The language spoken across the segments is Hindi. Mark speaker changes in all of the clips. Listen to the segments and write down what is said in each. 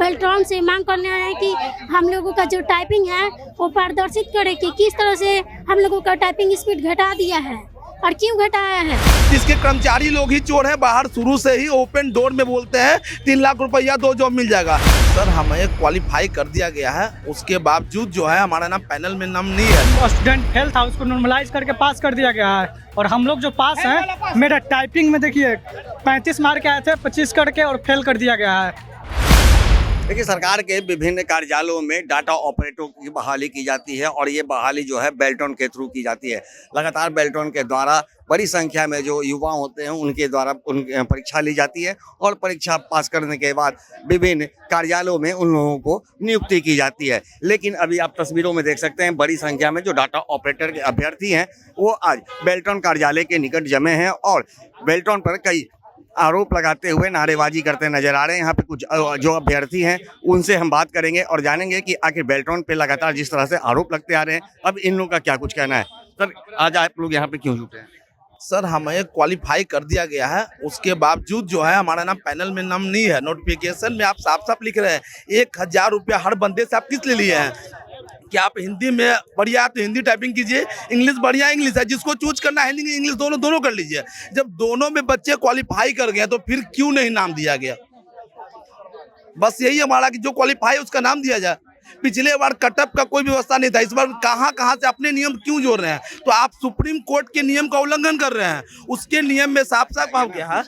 Speaker 1: बेल्ट्रॉन से मांग करने आए हैं कि हम लोगों का जो टाइपिंग है वो प्रदर्शित करे कि किस तरह से हम लोगों का टाइपिंग स्पीड घटा दिया है और क्यों घटाया है।
Speaker 2: इसके कर्मचारी लोग ही चोर हैं, बाहर शुरू से ही ओपन डोर में बोलते हैं 3 लाख रुपया 2 जॉब मिल जाएगा। सर हमें क्वालिफाई कर दिया गया है, उसके बावजूद जो है हमारा नाम पैनल में नाम नहीं है।
Speaker 3: स्टूडेंट फेल था, उसको नॉर्मलाइज करके पास कर दिया गया है और हम लोग जो पास हैं, मेरा टाइपिंग में देखिए 35 मार्क आए थे, 25 करके और फेल कर दिया गया है।
Speaker 4: देखिए, सरकार के विभिन्न कार्यालयों में डाटा ऑपरेटरों की बहाली की जाती है और ये बहाली जो है बेल्ट्रॉन के थ्रू की जाती है। लगातार बेल्ट्रॉन के द्वारा बड़ी संख्या में जो युवा होते हैं उनके द्वारा परीक्षा ली जाती है और परीक्षा पास करने के बाद विभिन्न कार्यालयों में उन लोगों को नियुक्ति की जाती है। लेकिन अभी आप तस्वीरों में देख सकते हैं, बड़ी संख्या में जो डाटा ऑपरेटर के अभ्यर्थी हैं वो आज बेल्ट्रॉन कार्यालय के निकट जमे हैं और बेल्ट्रॉन पर कई आरोप लगाते हुए नारेबाजी करते नजर आ रहे हैं। यहाँ पे कुछ जो अभ्यर्थी हैं उनसे हम बात करेंगे और जानेंगे कि आखिर बेल्ट्रॉन पे लगातार जिस तरह से आरोप लगते आ रहे हैं, अब इन लोगों का क्या कुछ कहना है। सर, आज आप लोग यहाँ पे क्यों जुटे हैं?
Speaker 2: सर हमें क्वालिफाई कर दिया गया है, उसके बावजूद जो है हमारा नाम पैनल में नाम नहीं है। नोटिफिकेशन में आप साफ साफ लिख रहे हैं 1000 रुपया हर बंदे से आप किस लिए लिए हैं कि आप हिंदी में बढ़िया तो हिंदी टाइपिंग कीजिए, इंग्लिश बढ़िया इंग्लिश है, जिसको चूज करना है हिंदी इंग्लिश दोनों कर लीजिए। जब दोनों में बच्चे क्वालिफाई कर गए तो फिर क्यों नहीं नाम दिया गया। बस यही हमारा कि जो क्वालिफाई उसका नाम दिया जाए। पिछले बार कटअप का कोई व्यवस्था नहीं था, इस बार कहाँ से अपने नियम क्यों जोड़ रहे हैं। तो आप सुप्रीम कोर्ट के नियम का उल्लंघन कर रहे हैं। उसके नियम में साफ साफ कहा गया है,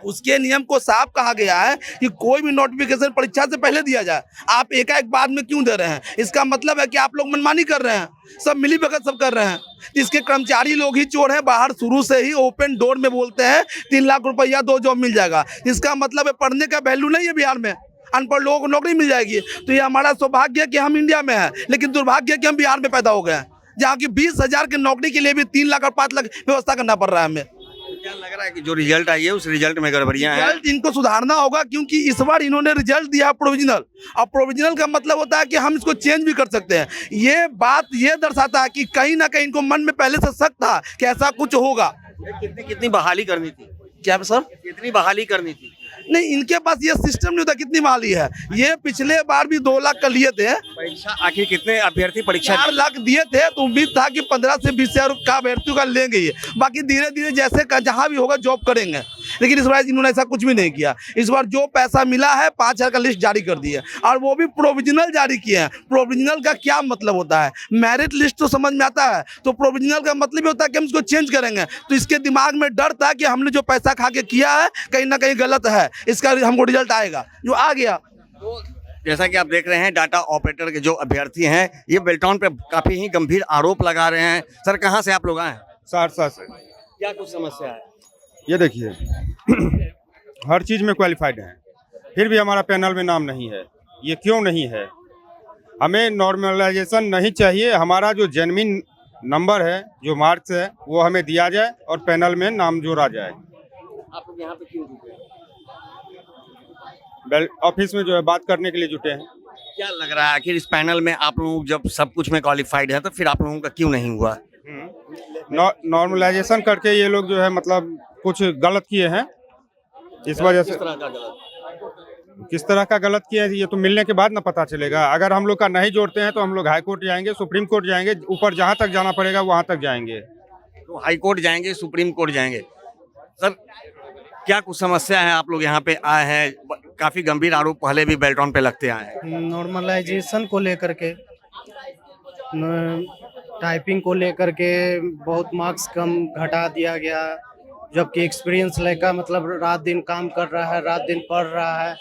Speaker 2: उसके नियम को साफ कहा गया है कि कोई भी नोटिफिकेशन परीक्षा से पहले दिया जाए। आप एकाएक बाद में क्यों दे रहे हैं। इसका मतलब है कि आप लोग मनमानी कर रहे हैं, सब मिली भगत सब कर रहे हैं। इसके कर्मचारी लोग ही चोर हैं, बाहर शुरू से ही ओपन डोर में बोलते हैं 3 लाख रुपया 2 जॉब मिल जाएगा। इसका मतलब है पढ़ने का वैल्यू नहीं है बिहार में, अनपढ़ लोगों को नौकरी मिल जाएगी। तो ये हमारा सौभाग्य है कि हम इंडिया में हैं, लेकिन दुर्भाग्य है कि हम बिहार में पैदा हो गए हैं, जहाँ की 20,000 की नौकरी के लिए भी 3 लाख और 5 लाख व्यवस्था करना पड़ रहा है हमें।
Speaker 4: क्या लग रहा है कि जो रिजल्ट आई है उस रिजल्ट में गड़बड़ियां हैं?
Speaker 2: रिजल्ट इनको सुधारना होगा, क्योंकि इस बार इन्होंने रिजल्ट दिया प्रोविजनल, और प्रोविजनल का मतलब होता है कि हम इसको चेंज भी कर सकते हैं। ये बात ये दर्शाता है कि कहीं ना कहीं इनको मन में पहले से शक था कि ऐसा कुछ होगा।
Speaker 4: कितनी बहाली करनी थी?
Speaker 2: क्या सर?
Speaker 4: कितनी बहाली करनी थी?
Speaker 2: नहीं, इनके पास ये सिस्टम नहीं होता कितनी बहाली है। ये पिछले बार भी 2 लाख का लिए थे
Speaker 4: परीक्षा। आखिर कितने अभ्यर्थी परीक्षा
Speaker 2: 4 लाख दिए थे, तो उम्मीद था कि 15 से 20 हजार का अभ्यर्थियों का लेंगे ये। बाकी धीरे धीरे जैसे जहाँ भी होगा जॉब करेंगे। लेकिन इस बार इन्होंने ऐसा कुछ भी नहीं किया। इस बार जो पैसा मिला है 5,000 का लिस्ट जारी कर दी है, और वो भी प्रोविजनल जारी किए हैं। प्रोविजनल का क्या मतलब होता है? मेरिट लिस्ट तो समझ में आता है, तो प्रोविजनल का मतलब होता है कि हम इसको चेंज करेंगे। तो इसके दिमाग में डर था कि हमने जो पैसा खा के किया है कहीं ना कहीं गलत है, इसका हमको रिजल्ट आएगा, जो आ गया।
Speaker 4: जैसा कि आप देख रहे हैं, डाटा ऑपरेटर के जो अभ्यर्थी हैं ये बेल्ट्रॉन पे काफी ही गंभीर आरोप लगा रहे हैं। सर, कहाँ से आप लोग आए हैं?
Speaker 5: सहरसा से।
Speaker 4: क्या कुछ समस्या है?
Speaker 5: ये देखिए हर चीज़ में क्वालिफाइड हैं, फिर भी हमारा पैनल में नाम नहीं है। ये क्यों नहीं है? हमें नॉर्मलाइजेशन नहीं चाहिए। हमारा जो जेन्युइन नंबर है, जो मार्क्स है, वो हमें दिया जाए और पैनल में नाम जोड़ा जाए।
Speaker 4: आप लोग यहाँ पे क्यों जुटे हैं?
Speaker 5: ऑफिस में जो है बात करने के लिए जुटे हैं।
Speaker 4: क्या लग रहा है आखिर इस पैनल में आप लोग जब सब कुछ में क्वालिफाइड है तो फिर आप लोगों का क्यों नहीं हुआ?
Speaker 5: नॉर्मलाइजेशन करके ये लोग जो है मतलब कुछ गलत किए हैं, इस वजह से। किस तरह का गलत किया है ये तो मिलने के बाद ना पता चलेगा। अगर हम लोग का नहीं जोड़ते हैं तो हम लोग हाई कोर्ट जाएंगे, सुप्रीम कोर्ट जाएंगे, ऊपर जहाँ तक जाना पड़ेगा वहाँ तक जाएंगे।
Speaker 4: तो हाई कोर्ट जाएंगे, सुप्रीम कोर्ट जाएंगे। सर, क्या कुछ समस्या है? आप लोग यहाँ पे आए हैं, काफी गंभीर आरोप पहले भी बेल्ट्रॉन पे लगते आए हैं।
Speaker 6: नॉर्मलाइजेशन को लेकर के, टाइपिंग को लेकर के बहुत मार्क्स कम घटा दिया गया, जबकि एक्सपीरियंस लड़का मतलब रात दिन काम कर रहा है, रात दिन पढ़ रहा है,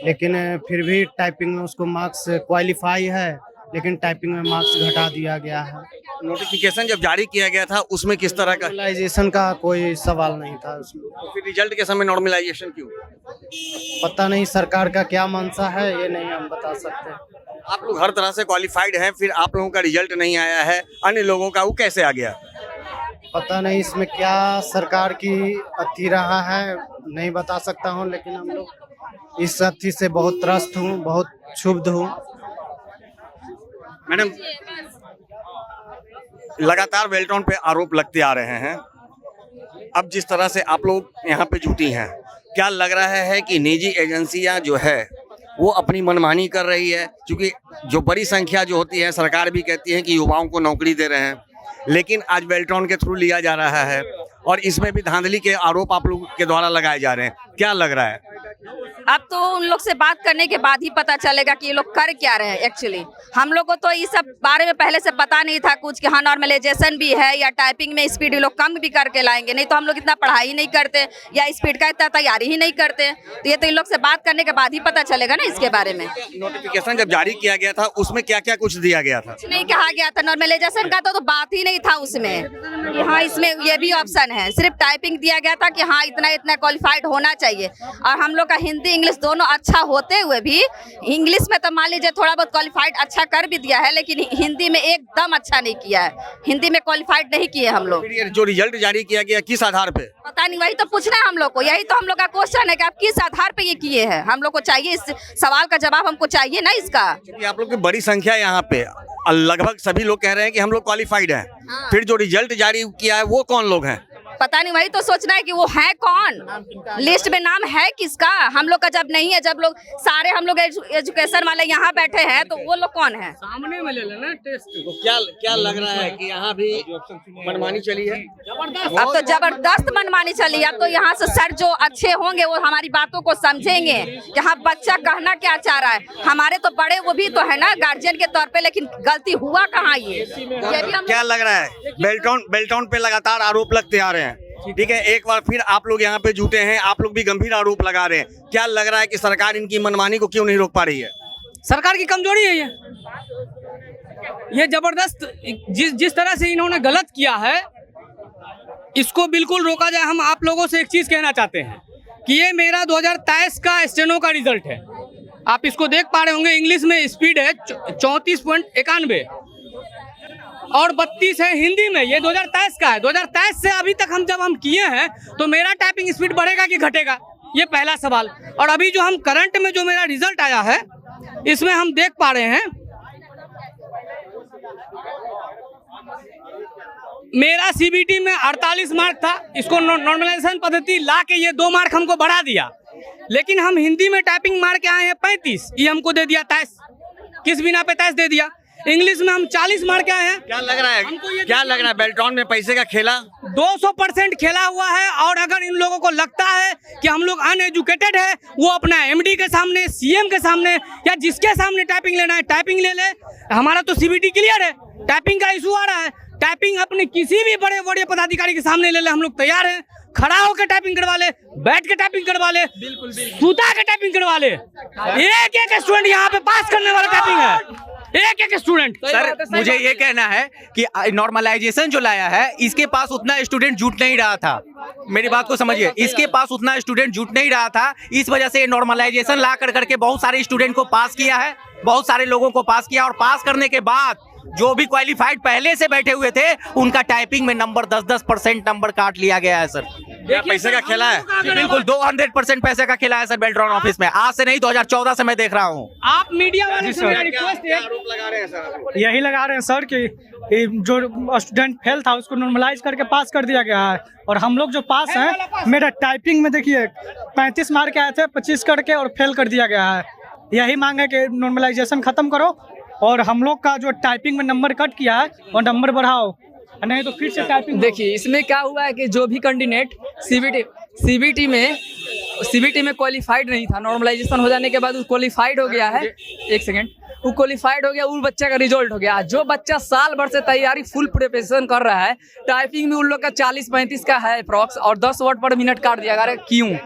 Speaker 6: लेकिन फिर भी टाइपिंग में उसको मार्क्स क्वालिफाई है, लेकिन टाइपिंग में मार्क्स घटा दिया गया है।
Speaker 4: नोटिफिकेशन जब जारी किया गया था उसमें किस तरह का?
Speaker 6: नॉर्मलाइजेशन का कोई सवाल नहीं था उसमें।
Speaker 4: तो फिर रिजल्ट के समय नॉर्मलाइजेशन क्यों?
Speaker 6: पता नहीं सरकार का क्या मंशा है, ये नहीं हम बता सकते।
Speaker 4: आप लोग हर तरह से क्वालिफाइड हैं, फिर आप लोगों का रिजल्ट नहीं आया है, अन्य लोगों का वो कैसे आ गया?
Speaker 6: पता नहीं इसमें क्या सरकार की अति रहा है, नहीं बता सकता हूँ, लेकिन हम लोग इस अति से बहुत त्रस्त हूँ, बहुत क्षुब्ध हूँ।
Speaker 4: मैडम, लगातार बेल्ट्रॉन पे आरोप लगते आ रहे हैं। अब जिस तरह से आप लोग यहाँ पे जुटी हैं, क्या लग रहा है कि निजी एजेंसियां जो है वो अपनी मनमानी कर रही है, क्योंकि जो बड़ी संख्या जो होती है, सरकार भी कहती है कि युवाओं को नौकरी दे रहे हैं, लेकिन आज बेल्ट्रॉन के थ्रू लिया जा रहा है और इसमें भी धांधली के आरोप आप लोग के द्वारा लगाए जा रहे हैं। क्या लग रहा है?
Speaker 7: अब तो उन लोग से बात करने के बाद ही पता चलेगा कि ये लोग कर क्या रहे हैं। एक्चुअली हम लोग को तो इस सब बारे में पहले से पता नहीं था कुछ कि हाँ नॉर्मलाइजेशन भी है या टाइपिंग में स्पीड ये लोग कम भी करके लाएंगे, नहीं तो हम लोग इतना पढ़ाई नहीं करते या स्पीड का इतना तैयारी ही नहीं करते। तो ये तो इन लोग से बात करने के बाद ही पता चलेगा ना इसके बारे में।
Speaker 4: नोटिफिकेशन जब जारी किया गया था उसमें क्या क्या कुछ दिया गया था?
Speaker 7: कुछ नहीं कहा गया था, नॉर्मलाइजेशन का तो बात ही नहीं था उसमें। हाँ इसमें ये भी ऑप्शन है, सिर्फ टाइपिंग दिया गया था कि हाँ इतना इतना क्वालिफाइड होना चाहिए। और हम लोग का हिंदी इंग्लिश दोनों अच्छा होते हुए भी इंग्लिश में तो मान लीजिए थोड़ा बहुत क्वालिफाइड अच्छा कर भी दिया है, लेकिन हिंदी में एकदम अच्छा नहीं किया है। हिंदी में क्वालिफाइड नहीं किए हम लोग।
Speaker 4: फिर ये जो रिजल्ट जारी किया गया किस आधार पे?
Speaker 7: पता नहीं, वही तो पूछना है हम लोग को। यही तो हम लोग का क्वेश्चन है कि आप किस आधार पे ये किए हैं। हम लोग को चाहिए, इस सवाल का जवाब हमको चाहिए ना इसका।
Speaker 4: आप लोग की बड़ी संख्या यहाँ पे, लगभग सभी लोग कह रहे हैं कि हम लोग क्वालिफाइड हैं।
Speaker 7: हाँ।
Speaker 4: फिर जो रिजल्ट जारी किया है वो कौन लोग हैं?
Speaker 7: पता नहीं, वही तो सोचना है कि वो है कौन, लिस्ट में नाम है किसका। हम लोग का जब नहीं है, जब लोग सारे हम लोग एजुकेशन वाले यहाँ बैठे हैं, तो वो लोग कौन है?
Speaker 3: सामने में ले लेना टेस्ट।
Speaker 4: तो क्या लग रहा है कि यहाँ भी मनमानी चली है?
Speaker 7: अब तो जबरदस्त मनमानी चली। अब तो यहाँ से सर जो अच्छे होंगे वो हमारी बातों को समझेंगे कि हाँ बच्चा कहना क्या चाह रहा है। हमारे तो बड़े वो भी तो है ना गार्जियन के तौर पे, लेकिन गलती हुआ कहाँ ये भी हम।
Speaker 4: क्या लग रहा है? बेल्ट्रॉन पे लगातार आरोप लगते आ रहे हैं, ठीक है, एक बार फिर आप लोग यहाँ पे जुटे हैं, आप लोग भी गंभीर आरोप लगा रहे हैं। क्या लग रहा है कि सरकार इनकी मनमानी को क्यों नहीं रोक पा रही है?
Speaker 8: सरकार की कमजोरी है ये जबरदस्त। जिस तरह से इन्होंने गलत किया है इसको बिल्कुल रोका जाए। हम आप लोगों से एक चीज कहना चाहते हैं कि ये मेरा 2023 का स्टेनो का रिजल्ट है। आप इसको देख पा रहे होंगे, इंग्लिश में स्पीड है 34.91 और 32 है हिंदी में। ये 2023 का है। 2023 से अभी तक जब हम किए हैं तो मेरा टाइपिंग स्पीड बढ़ेगा कि घटेगा, ये पहला सवाल। और अभी जो हम करंट में जो मेरा रिजल्ट आया है इसमें हम देख पा रहे हैं मेरा सीबीटी में 48 मार्क था। इसको नॉर्मलाइजेशन पद्धति ला के ये 2 मार्क हमको बढ़ा दिया, लेकिन हम हिंदी में टाइपिंग मार के आए हैं 35, ये हमको दे दिया 23। किस बिना पे 23 दे दिया? इंग्लिश में हम 40 मार के आए हैं।
Speaker 4: क्या लग रहा है? क्या लग रहा है बेल्ट्रॉन में पैसे का खेला?
Speaker 8: 200% खेला हुआ है। और अगर इन लोगों को लगता है कि हम लोग अनएजुकेटेड है, वो अपना एमडी के सामने, सीएम के सामने या जिसके सामने टाइपिंग लेना है टाइपिंग ले ले। हमारा तो सीबीटी क्लियर है, टाइपिंग का इशू आ रहा है। टाइपिंग अपने किसी भी बड़े बड़े पदाधिकारी के सामने ले ले, हम लोग तैयार हैं। खड़ा होकर टाइपिंग करवा ले, बैठ के टाइपिंग करवा ले, सूता के टाइपिंग करवा ले। एक स्टूडेंट यहाँ पे पास करने वाला टाइपिंग है, एक स्टूडेंट।
Speaker 9: सर मुझे ये कहना है कि नॉर्मलाइजेशन जो लाया है इसके पास उतना स्टूडेंट जुट नहीं रहा था। मेरी बात को समझिए, इसके पास उतना स्टूडेंट जुट नहीं रहा था, इस वजह से नॉर्मलाइजेशन ला कर करके बहुत सारे स्टूडेंट को पास किया है, बहुत सारे लोगों को पास किया। और पास करने के बाद जो भी क्वालिफाइड पहले से बैठे हुए थे उनका टाइपिंग में नंबर 10% नंबर काट लिया गया है। सर
Speaker 4: पैसे का खेला है?
Speaker 9: बिल्कुल 200% पैसे का खेला है सर बेल्ट्रॉन ऑफिस में। आज से नहीं, 2014 से मैं देख रहा हूँ।
Speaker 8: आप मीडिया वाले से मेरा रिक्वेस्ट है,
Speaker 3: यही लगा रहे हैं सर कि जो स्टूडेंट फेल था उसको नॉर्मलाइज करके पास कर दिया गया है। और हम लोग जो पास हैं, मेरा टाइपिंग में देखिए 35 मार्क आए थे, 25 करके और फेल कर दिया गया है। यही मांग है कि नॉर्मलाइजेशन खत्म करो और हम लोग का जो टाइपिंग में नंबर कट किया है वो नंबर बढ़ाओ, नहीं तो फिर से टाइपिंग।
Speaker 8: देखिए इसमें क्या हुआ है कि जो भी कैंडिडेट सीबीटी में क्वालिफाइड नहीं था, नॉर्मलाइजेशन हो जाने के बाद वो क्वालिफाइड हो गया है। एक सेकेंड, वो क्वालिफाइड हो गया, उन बच्चा का रिजल्ट हो गया। जो बच्चा साल भर से तैयारी फुल प्रिपरेशन कर रहा है, टाइपिंग में उन लोग का 40-35 का है अप्रॉक्स और 10 वर्ड पर मिनट काट दिया गया। क्यों?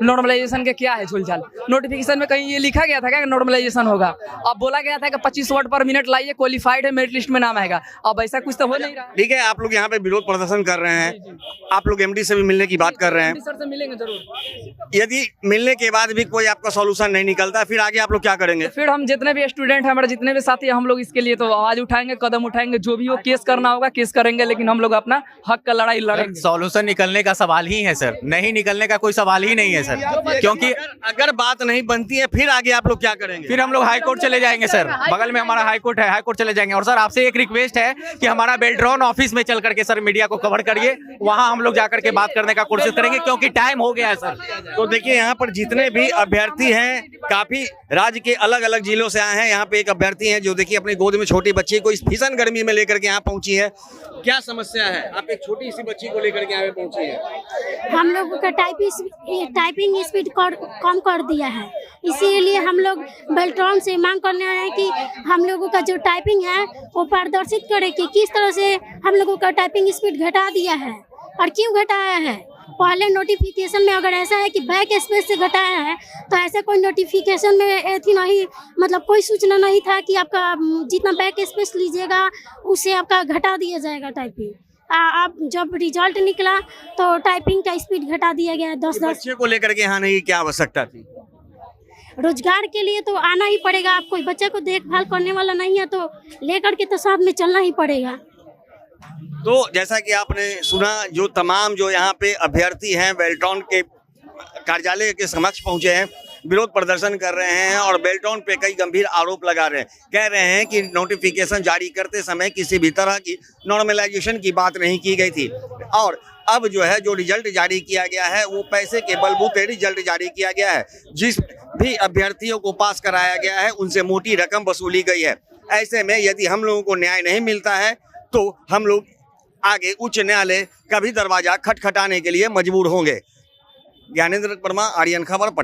Speaker 8: नॉर्मलाइजेशन के क्या है झोलझाल? नोटिफिकेशन में कहीं ये लिखा गया था क्या कि नॉर्मलाइजेशन होगा? अब बोला गया था कि 25 वर्ड पर मिनट लाइए, क्वालिफाइड है, मेरिट लिस्ट में नाम आएगा। अब ऐसा कुछ तो हो नहीं रहा।
Speaker 4: ठीक है, आप लोग यहाँ पे विरोध प्रदर्शन कर रहे हैं, आप लोग एमडी से भी मिलने की बात कर रहे हैं।
Speaker 8: सर से मिलेंगे जरूर।
Speaker 4: यदि मिलने के बाद भी कोई आपका सॉल्यूशन नहीं निकलता, फिर आगे आप लोग क्या करेंगे?
Speaker 8: फिर हम जितने भी स्टूडेंट हैं, हमारे जितने भी साथी हैं, हम लोग इसके लिए तो आवाज उठाएंगे, कदम उठाएंगे, जो भी हो केस करना होगा केस करेंगे, लेकिन हम लोग अपना हक का लड़ाई लड़ेंगे।
Speaker 9: सॉल्यूशन निकलने का सवाल ही है सर, नहीं निकलने का कोई सवाल ही नहीं है सर, क्योंकि
Speaker 4: अगर बात नहीं बनती है फिर आगे आप लोग क्या करेंगे?
Speaker 9: फिर हम लोग हाई कोर्ट चले जाएंगे सर, बगल में हमारा हाई कोर्ट है, हाई कोर्ट चले जाएंगे। और सर आपसे एक रिक्वेस्ट है कि हमारा बेल्ट्रॉन ऑफिस में चल करके सर मीडिया को कवर करिए, वहां हम लोग जाकर के बात करने का कोशिश करेंगे, क्योंकि टाइम हो गया है सर।
Speaker 4: तो देखिए यहाँ पर जितने भी अभ्यर्थी हैं काफी राज्य के अलग अलग जिलों से आए हैं। यहाँ पे एक अभ्यर्थी हैं जो देखिए अपनी गोद में छोटी बच्ची को इस भीषण गर्मी में लेकर के यहाँ पहुंची है। क्या समस्या है? आप एक छोटी सी बच्ची को लेकर के यहाँ पे पहुंची है।
Speaker 1: हम लोगों का टाइपिंग स्पीड कम कर दिया है, इसीलिए हम लोग बेल्ट्रॉन से मांग करने आए हैं कि हम लोगों का जो टाइपिंग है वो प्रदर्शित करे कि किस तरह से हम लोगों का टाइपिंग स्पीड घटा दिया है और क्यों घटाया है। पहले नोटिफिकेशन में अगर ऐसा है कि बैक स्पेस से घटाया है तो ऐसे कोई नोटिफिकेशन में थी नहीं, मतलब कोई सूचना नहीं था कि आपका जितना बैक स्पेस लीजिएगा उससे आपका घटा दिया जाएगा टाइपिंग। अब जब रिजल्ट निकला तो टाइपिंग का स्पीड घटा दिया गया 10-10।
Speaker 4: बच्चे को लेकर के यहाँ नहीं क्या आवश्यकता थी?
Speaker 1: रोजगार के लिए तो आना ही पड़ेगा। आप कोई बच्चे को देखभाल करने वाला नहीं है तो लेकर के तो साथ में चलना ही पड़ेगा।
Speaker 4: तो जैसा कि आपने सुना, जो तमाम जो यहाँ पे अभ्यर्थी हैं बेल्ट्रॉन के कार्यालय के समक्ष पहुंचे हैं, विरोध प्रदर्शन कर रहे हैं और बेल्ट्रॉन पे कई गंभीर आरोप लगा रहे हैं। कह रहे हैं कि नोटिफिकेशन जारी करते समय किसी भी तरह की नॉर्मलाइजेशन की बात नहीं की गई थी और अब जो है जो रिजल्ट जारी किया गया है वो पैसे के बलबूते रिजल्ट जारी किया गया है। जिस भी अभ्यर्थियों को पास कराया गया है उनसे मोटी रकम वसूली गई है। ऐसे में यदि हम लोगों को न्याय नहीं मिलता है तो हम लोग आगे उच्च न्यायालय का भी दरवाजा खटखटाने के लिए मजबूर होंगे। ज्ञानेंद्र वर्मा, आर्यन खबर, पटना।